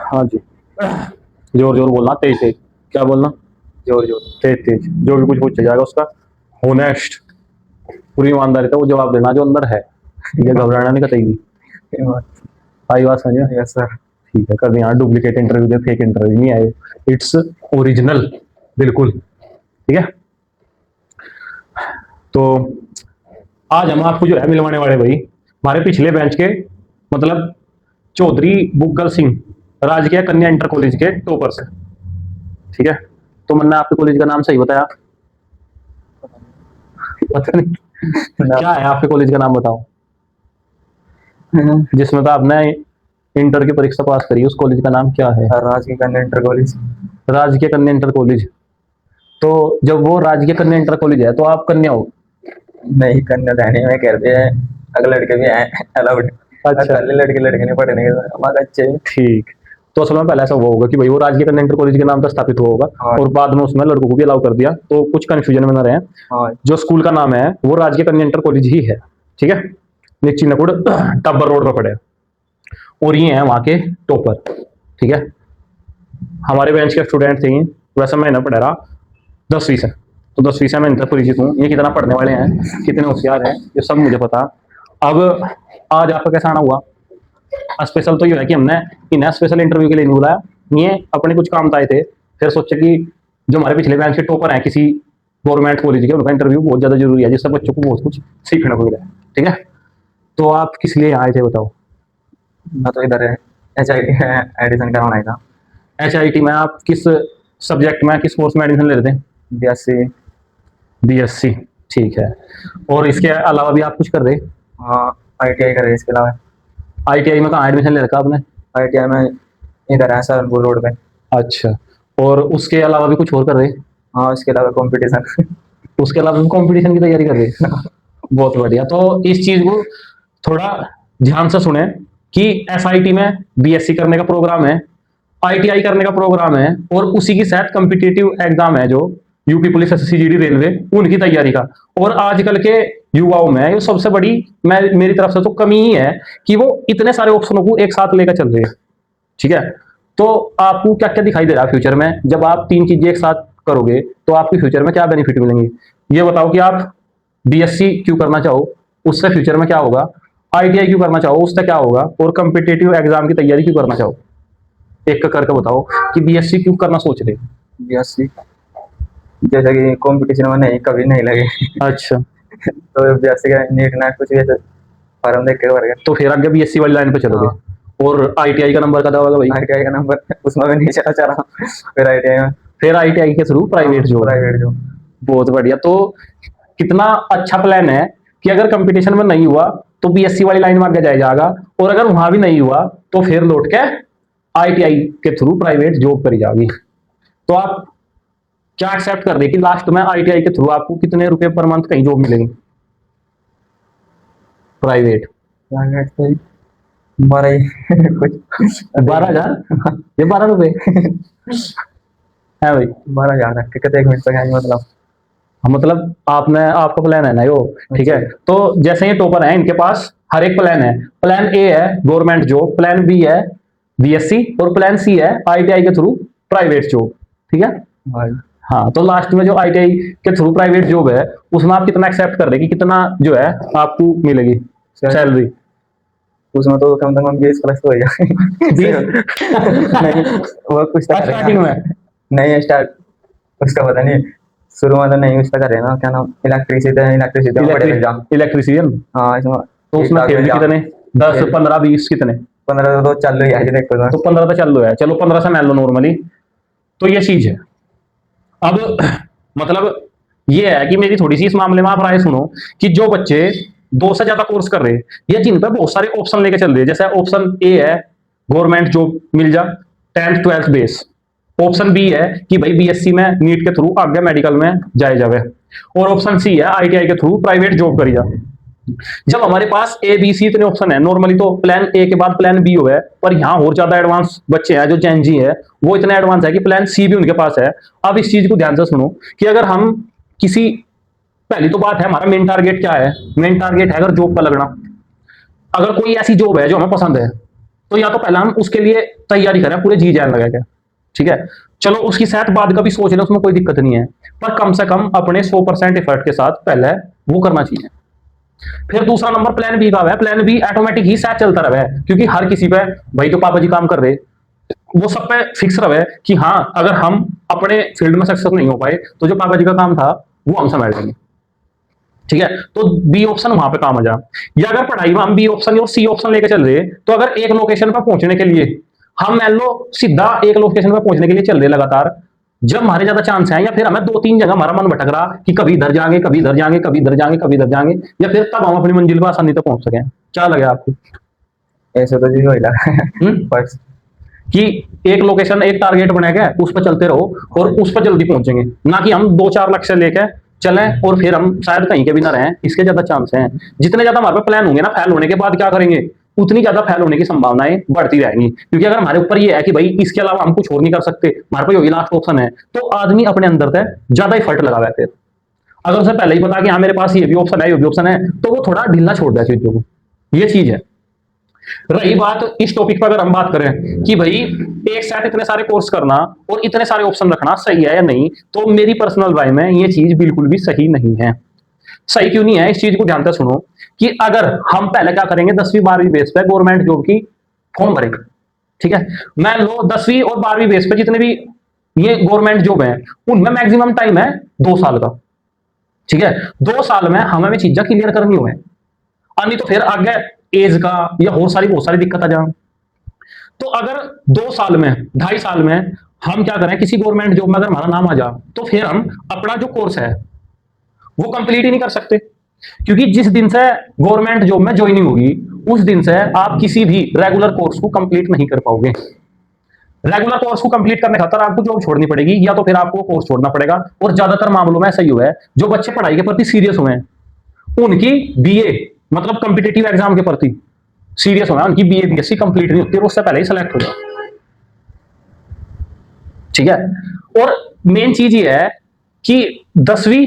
हाँ जी, जोर जोर बोलना, तेज तेज। क्या बोलना? जोर जोर। तेज तेज। जो भी कुछ पूछा जाएगा उसका होनेस्ट, पूरी ईमानदारी से वो जवाब देना जो अंदर है। ये घबराना नहीं कतई भी। आई बात समझ में? Yes sir. ठीक है, कभी यहाँ डुप्लीकेट इंटरव्यू दे, फेक इंटरव्यू नहीं आए। इट्स ओरिजिनल, बिल्कुल। ठीक है, तो आज हम आपको जो है मिलवाने वाले भाई, हमारे पिछले बेंच के मतलब चौधरी बुग्गल सिंह राजकीय कन्या इंटर कॉलेज के टॉपर से। ठीक है, तो मैंने आपके कॉलेज का नाम सही बताया? पता नहीं क्या है आपके कॉलेज का नाम, बताओ। जिसमें तो आपने इंटर की परीक्षा पास करी, उस कॉलेज का नाम क्या है? राजकीय कन्या इंटर कॉलेज। राजकीय कन्या इंटर कॉलेज। तो जब वो राजकीय कन्या इंटर कॉलेज है तो आप कन्या हो? नहीं, कन्या रहने में कहते हैं, अगर लड़के भी हैं अलाउड। अच्छा, लड़के लड़के नहीं पढ़ने के हमारे अच्छे। ठीक। तो असल में पहले ऐसा हुआ होगा कि भाई वो राजकीय कन्या इंटर कॉलेज के नाम पर स्थापित हुआ होगा, हाँ। और बाद में उसमें लड़कों को भी अलाउ कर दिया, तो कुछ कंफ्यूजन में ना रहे। हाँ। जो स्कूल का नाम है वो राजकीय कन्या इंटर कॉलेज ही है। ठीक है, नीची नकुड़ टब्बर रोड पर पड़े, और ये हैं वहाँ के टॉपर। ठीक है, हमारे बेंच के स्टूडेंट थे ये। वैसे मैं ना पढ़ा रहा 10वीं से, तो 10वीं से मैं इनसे परिचित हूँ। ये कितना पढ़ने वाले हैं, कितने होशियार हैं, ये सब मुझे पता। अब आज आपका कैसा आना हुआ? स्पेशल तो ये है कि हमने इन्हें स्पेशल इंटरव्यू के लिए नहीं बुलाया, ये अपने कुछ काम आए थे, फिर सोचे कि जो हमारे पिछले बेंच के टॉपर हैं किसी गवर्नमेंट कॉलेज के, उनका इंटरव्यू बहुत ज़्यादा जरूरी है, जिससे बच्चों को बहुत कुछ सीखने को मिले। ठीक है, तो आप किस लिए आए थे बताओ? मैं तो इधर है एडिशन करवाना था। HIT में आप किस सब्जेक्ट में, किस कोर्स में एडमिशन ले रहे थे? BSc। BSc, ठीक है। और इसके अलावा भी आप कुछ कर रहे? हाँ, ITI कर रहे इसके अलावा। ITI में कहाँ एडमिशन ले रखा आपने? ITI में इधर है सहारनपुर रोड पे। अच्छा, और उसके अलावा भी कुछ और कर रहे? हाँ, इसके अलावा कंपटीशन। उसके अलावा भी कंपटीशन की तैयारी कर रहे? बहुत बढ़िया। तो इस चीज को थोड़ा ध्यान से सुने कि SIT में BSc करने का प्रोग्राम है, ITI करने का प्रोग्राम है, और उसी के साथ कॉम्पिटिटिव एग्जाम है जो UP police, SSC, GD, railway, उनकी तैयारी का। और आजकल के युवाओं में ये सबसे बड़ी, मैं मेरी तरफ से तो कमी ही है कि वो इतने सारे ऑप्शनों को एक साथ लेकर चल रहे हैं। ठीक है, तो आपको क्या क्या दिखाई दे रहा है फ्यूचर में? जब आप तीन चीजें एक साथ करोगे तो आपके फ्यूचर में क्या बेनिफिट मिलेंगे? ये बताओ कि आप BSc क्यों करना चाहो, उससे फ्यूचर में क्या होगा? ITI क्यों करना चाहो, उससे क्या होगा? और कॉम्पिटिटिव एग्जाम की तैयारी क्यों करना चाहो? एक करके बताओ कि BSc क्यों करना सोच रहे? BSc जैसे कि कंपटीशन में नहीं, कभी नहीं लगे। अच्छा, तो BSc का नीट ना कुछ ऐसे फॉर्म देख के भर गए। तो फिर आगे BSc वाली लाइन पे चलोगे। और ITI का नंबर कदा होगा भाई? ITI का नंबर उसमें भी नहीं चला चाह रहा, फिर ITI में, फिर ITI के through private job. Private job. बहुत बढ़िया। तो कितना अच्छा प्लान है कि अगर कंपटीशन में नहीं हुआ तो BSc वाली लाइन में आगे जाएगा, और अगर वहां भी नहीं हुआ तो फिर लौट के ITI के थ्रू प्राइवेट जॉब करी जाएगी। तो आप क्या एक्सेप्ट कर रहे कि लास्ट में ITI के थ्रू आपको कितने रुपए पर मंथ कहीं जॉब मिलेगी प्राइवेट? 12 कुछ 12,000? ये 12 रुपए है भाई? 12,000 रख के कहते 1 मिनट तक आएंगे मतलब। मतलब आपने, आपका प्लान है ना यो? ठीक है, तो जैसे ये टॉपर है इनके पास हर एक प्लान है। प्लान A है गवर्नमेंट जॉब, प्लान B है BSc, और प्लान C है ITI के थ्रू प्राइवेट जॉब। ठीक है, हाँ। तो लास्ट में जो ITI के थ्रू प्राइवेट जॉब है उसमें आप कितना एक्सेप्ट कर रहे कि कितना जो है आपको मिलेगी सैलरी? उसमें तो कम से कम 20+ तो होगा। नहीं, वो कुछ स्टार्टिंग में नहीं, स्टार्ट उसका पता नहीं, शुरू में तो नहीं उसका कर रहे ना, क्या नाम, इलेक्ट्रिशियन। हाँ, इसमें तो उसमें फिर भी कितने, 10, 15, 20 कितने? 15 तो चल रही है देखो तो 15 तो चल लो है, चलो 15 से मान लो नॉर्मली। तो ये चीज है। अब मतलब ये है कि मेरी थोड़ी सी इस मामले में आप राय सुनो कि जो बच्चे 2 से ज्यादा कोर्स कर रहे हैं या जिन पर बहुत सारे ऑप्शन लेके चल रहे हैं, जैसे ऑप्शन A है गवर्नमेंट जॉब मिल जा 10th 12th base, option B है कि भाई BSc में नीट के थ्रू आगे मेडिकल में जाए जावे, और ऑप्शन C है ITI के थ्रू प्राइवेट जॉब करी जा। जब हमारे पास ए बी सी इतने ऑप्शन है, नॉर्मली तो प्लान ए के बाद प्लान बी हो है, पर यहाँ और ज्यादा एडवांस बच्चे हैं जो जेन जी है, वो इतने एडवांस है कि प्लान सी भी उनके पास है। अब इस चीज को ध्यान से सुनो कि अगर हम किसी, पहली तो बात है हमारा मेन टारगेट क्या है, मेन टारगेट है अगर जॉब का लगना, अगर कोई ऐसी जॉब है जो हमें पसंद है, तो या तो पहला हम उसके लिए तैयारी करें पूरे जी जान लगा के, ठीक है। चलो उसकी शायद बाद का भी सोच ले, उसमें कोई दिक्कत नहीं है, पर कम से कम अपने 100% एफर्ट के साथ पहले वो करना चाहिए। फिर दूसरा नंबर प्लान बी का है, प्लान बी ऑटोमेटिक ही शायद चलता रहे, क्योंकि हर किसी पे भाई जो पापा जी काम कर रहे वो सब पे फिक्स रहे कि हाँ अगर हम अपने फील्ड में सक्सेस नहीं हो पाए तो जो पापा जी का काम था वो हम संभाल लेंगे, ठीक है। तो बी ऑप्शन वहां पे काम आ जा। या अगर पढ़ाई में हम बी ऑप्शन और सी ऑप्शन लेकर चल रहे, तो अगर एक लोकेशन पर पहुंचने के लिए हम मान लो सीधा एक लोकेशन पर पहुंचने के लिए चल रहे लगातार, जब हमारे ज्यादा चांस है, या फिर हमें 2-3 जगह हमारा मन भटक रहा कि कभी इधर जाएंगे, कभी इधर जाएंगे, कभी इधर जाएंगे, कभी इधर जाएंगे, या फिर तब हम अपनी मंजिल पर आसानी तक पहुंच सके, क्या लगे आपको? ऐसे तो जी वही लगा पर कि एक लोकेशन एक टारगेट बनाएगा उस पर चलते रहो और उस पर जल्दी पहुंचेंगे, ना कि हम 2-4 लक्ष्य लेकर चलें और फिर हम शायद कहीं के भी ना रहें, इसके ज्यादा चांस हैं। जितने ज्यादा हमारे पास प्लान होंगे ना, फेल होने के बाद क्या करेंगे, उतनी ज्यादा फेल होने की संभावनाएं बढ़ती रहेंगी, क्योंकि अगर हमारे ऊपर ये है कि भाई इसके अलावा हम कुछ और नहीं कर सकते, हमारे पास यही लास्ट ऑप्शन है, तो आदमी अपने अंदर तक ज्यादा एफर्ट लगावे। फिर अगर उसे पहले ही पता कि हाँ मेरे पास ये भी ऑप्शन है, ये भी ऑप्शन है, तो वो थोड़ा ढीला छोड़ दे चीजों को, ये चीज है। रही बात इस टॉपिक पर, अगर हम बात करें कि भाई एक साथ इतने सारे कोर्स करना और इतने सारे ऑप्शन रखना सही है या नहीं, तो मेरी पर्सनल राय में ये चीज बिल्कुल भी सही नहीं है। सही क्यों नहीं है, इस चीज को ध्यान से सुनो कि अगर हम पहले क्या करेंगे, 10वीं 12वीं बेस पे गवर्नमेंट जॉब की फॉर्म भरेंगे, ठीक है। मान लो 10वीं और 12वीं बेस पे जितने भी ये गवर्नमेंट जॉब है, उनमें मैक्सिमम टाइम है 2 साल का, ठीक है। 2 साल में हमें चीजें क्लियर करनी हो, नहीं तो फिर आगे एज का या बहुत सारी दिक्कत आ जाए। तो अगर 2 साल में 2.5 साल में हम क्या करें, किसी गवर्नमेंट जॉब में अगर हमारा नाम आ जाए, तो फिर हम अपना जो कोर्स है वो कंप्लीट ही नहीं कर सकते, क्योंकि जिस दिन से गवर्नमेंट जॉब में ज्वाइनिंग होगी उस दिन से आप किसी भी रेगुलर कोर्स को कंप्लीट नहीं कर पाओगे। रेगुलर कोर्स को कंप्लीट करने खातर आपको जॉब छोड़नी पड़ेगी, या तो फिर आपको कोर्स छोड़ना पड़ेगा। और ज्यादातर मामलों में ऐसा ही हुआ है, जो बच्चे पढ़ाई के प्रति सीरियस हुए हैं उनकी बीए मतलब कॉम्पिटिटिव एग्जाम के प्रति सीरियस होना, उनकी बीए बीएससी कंप्लीट नहीं होती, उससे पहले ही सेलेक्ट हो जाए, ठीक है। और मेन चीज ये है कि 10वीं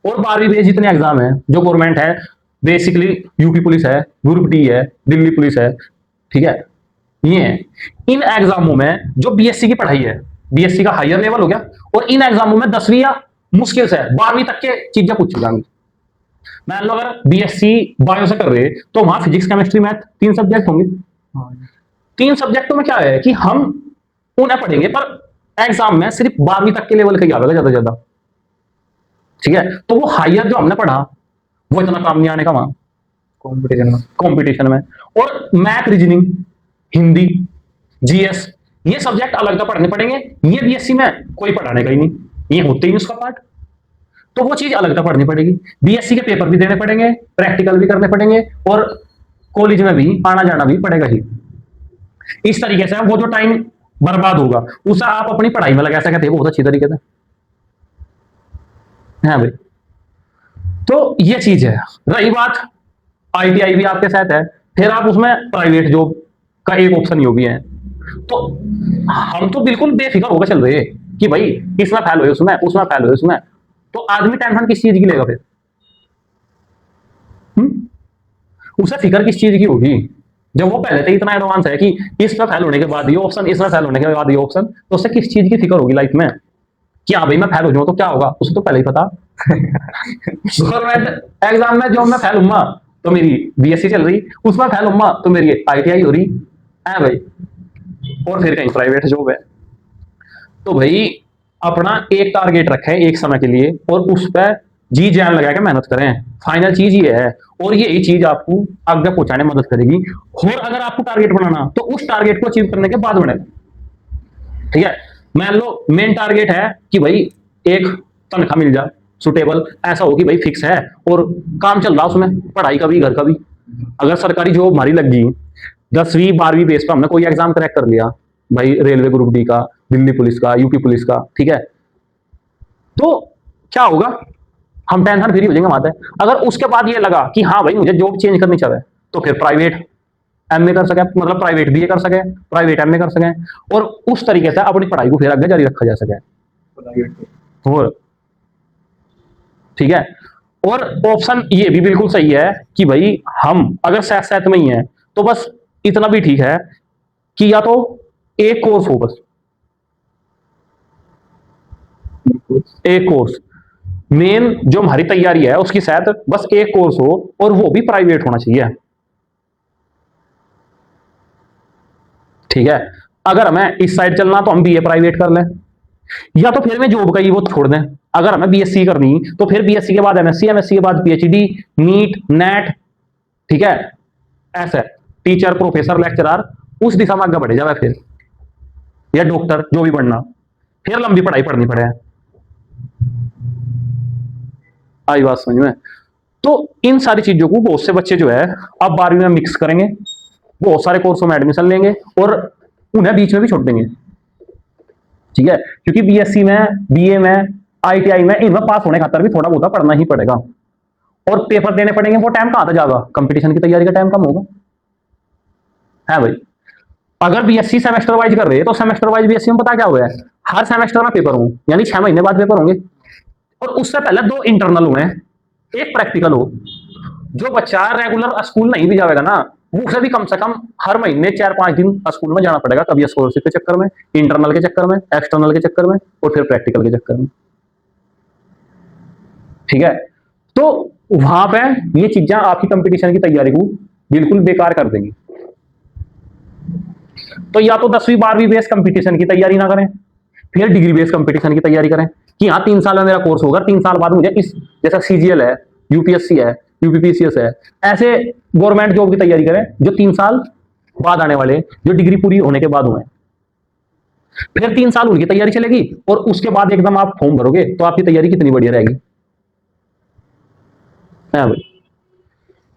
और 12वीं बेस जितने एग्जाम है जो गवर्नमेंट है, बेसिकली यूपी पुलिस है, ग्रुप डी है, दिल्ली पुलिस है, ठीक है, ये है। इन एग्जामों में जो बीएससी की पढ़ाई है, बीएससी का हायर लेवल हो गया, और इन एग्जामों में 10वीं या मुश्किल से 12वीं तक के चीजें पूछी जाएंगी। मान लो अगर बीएससी बायो से कर रहे तो वहां फिजिक्स केमिस्ट्री मैथ 3 सब्जेक्ट होंगे। 3 सब्जेक्टों में क्या है कि हम उन्हें पढ़ेंगे, पर एग्जाम में सिर्फ 12वीं तक के लेवल का ही आएगा ज्यादा ज्यादा, ठीक है। तो वो हायर जो हमने पढ़ा वो इतना काम नहीं आने का वहां कंपटीशन में। और मैथ, रीजनिंग, हिंदी, जीएस, ये सब्जेक्ट अलग पढ़ने पड़ेंगे, ये बीएससी में कोई पढ़ाने का ही नहीं, ये होते ही उसका पार्ट, तो वो चीज अलग पढ़नी पड़ेगी। बीएससी के पेपर भी देने पड़ेंगे, प्रैक्टिकल भी करने पड़ेंगे, और कॉलेज में भी आना जाना भी पड़ेगा ही। इस तरीके से वो जो टाइम बर्बाद होगा उसे आप अपनी पढ़ाई में लगा सकते हैं बहुत अच्छी तरीके से, हाँ भाई। तो ये चीज है। रही बात आईटीआई भी आपके साथ है, फिर आप उसमें प्राइवेट जॉब का एक ऑप्शन ये भी है, तो हम तो बिल्कुल बेफिक्र होकर चल रहे हैं कि भाई इसमें फेल हुए उसमें, उसमें फेल हुए उसमें, तो आदमी टेंशन किस चीज की लेगा फिर? उसे फिक्र किस चीज की होगी जब वो पहले से इतना एडवांस है कि इसमें फेल होने के बाद ये ऑप्शन, इसमें फेल होने के बाद ये ऑप्शन, तो उससे किस चीज की फिक्र होगी लाइफ में कि हाँ भाई मैं फेल हो जाऊं तो क्या होगा, उसे तो पहले ही पता। गवर्नमेंट एग्जाम में जो मैं फेल हुआ तो मेरी बीएससी चल रही, उसमें फेल हुआ तो मेरी आईटीआई हो रही है भाई, और फिर कहीं प्राइवेट जॉब है। तो भाई अपना एक टारगेट रखें एक समय के लिए और उस पर जी जान लगा के मेहनत करें, फाइनल चीज ये है, और यही चीज आपको आगे पहुंचाने में मदद करेगी। और अगर आपको टारगेट बनाना तो उस टारगेट को अचीव करने के बाद बने, ठीक है। मान लो मेन टारगेट है कि भाई एक तनख्वाह मिल जाए सुटेबल, ऐसा हो कि भाई फिक्स है और काम चल रहा उसमें, पढ़ाई का भी घर का भी। अगर सरकारी जॉब हमारी लग गई 10वीं 12वीं बेस पर, हमने कोई एग्जाम क्रैक कर लिया भाई, रेलवे ग्रुप डी का, दिल्ली पुलिस का, यूपी पुलिस का, ठीक है, तो क्या होगा, हम टेंशन फ्री हो जाएंगे वहां पे। अगर उसके बाद ये लगा कि हाँ भाई मुझे जॉब चेंज करनी चाहिए, तो फिर प्राइवेट एमए कर सके, मतलब प्राइवेट बीए कर सके, प्राइवेट एमए कर सके, और उस तरीके से अपनी पढ़ाई को फिर आगे जारी रखा जा सके। और ठीक है, और ऑप्शन ये भी बिल्कुल सही है कि भाई हम अगर साथ साथ में ही है तो बस इतना भी ठीक है कि या तो एक कोर्स हो, बस एक कोर्स मेन जो हमारी तैयारी है उसकी शायद बस एक कोर्स हो, और वो भी प्राइवेट होना चाहिए। ठीक है, अगर हमें इस साइड चलना तो हम बीए प्राइवेट कर लें, या तो फिर मैं जॉब का ही वो छोड़ दें। अगर हमें बीएससी करनी तो फिर बीएससी के बाद एमएससी, एमएससी के बाद पीएचडी, नीट, नेट, ठीक है, ऐसे टीचर, प्रोफेसर, लेक्चरर, उस दिशा में आगे बढ़े जाए फिर, या डॉक्टर, जो भी बनना, फिर लंबी पढ़ाई पढ़नी पड़े। आई बात समझ में? तो इन सारी चीजों को बहुत से बच्चे जो है अब 12वीं में मिक्स करेंगे, बहुत सारे कोर्सों में एडमिशन लेंगे और उन्हें बीच में भी छोड़ देंगे। ठीक है, क्योंकि बीएससी में, बीए में, आईटीआई में, इनमें पास होने खातर भी थोड़ा बहुत पढ़ना ही पड़ेगा, और पेपर देने पड़ेंगे। वो टाइम कहां था ज्यादा, कंपटीशन की तैयारी का टाइम कम होगा, है भाई। अगर बीएससी सेमेस्टर वाइज कर रहे हैं तो सेमेस्टर वाइज बीएससी में पता क्या हुआ है, हर सेमेस्टर में पेपर हो, यानी 6 महीने बाद पेपर होंगे, और उससे पहले 2 इंटरनल हुए, एक प्रैक्टिकल हो। जो बच्चा रेगुलर स्कूल नहीं भी जाएगा ना, वो उसे भी कम से कम हर महीने 4-5 दिन स्कूल में जाना पड़ेगा, कभी स्कॉलरशिप के चक्कर में, इंटरनल के चक्कर में, एक्सटर्नल के चक्कर में, और फिर प्रैक्टिकल के चक्कर में। ठीक है, तो वहां पे ये चीजें आपकी कंपटीशन की तैयारी को बिल्कुल बेकार कर देंगी। तो या तो 10वीं 12वीं बेस कंपटीशन की तैयारी ना करें, फिर डिग्री बेस कंपटीशन की तैयारी करें कि हाँ 3 साल में मेरा कोर्स होगा, 3 साल बाद मुझे इस, जैसा सीजीएल है, यूपीएससी है, यूपीपीसीएस है, ऐसे गवर्नमेंट जॉब की तैयारी करें जो 3 साल बाद आने वाले, जो डिग्री पूरी होने के बाद हुए। फिर 3 साल उनकी तैयारी चलेगी, और उसके बाद एकदम आप फॉर्म भरोगे तो आपकी तैयारी कितनी बढ़िया रहेगी, है भाई।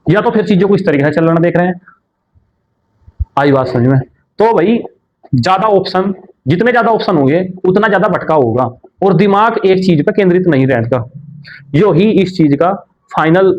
या तो फिर चीजों को इस तरीके से चलना देख रहे हैं। आई बात समझ में? तो भाई ज्यादा ऑप्शन, जितने ज्यादा ऑप्शन होंगे उतना ज्यादा भटकाव होगा, और दिमाग एक चीज पर केंद्रित नहीं रहता। यो ही इस चीज का फाइनल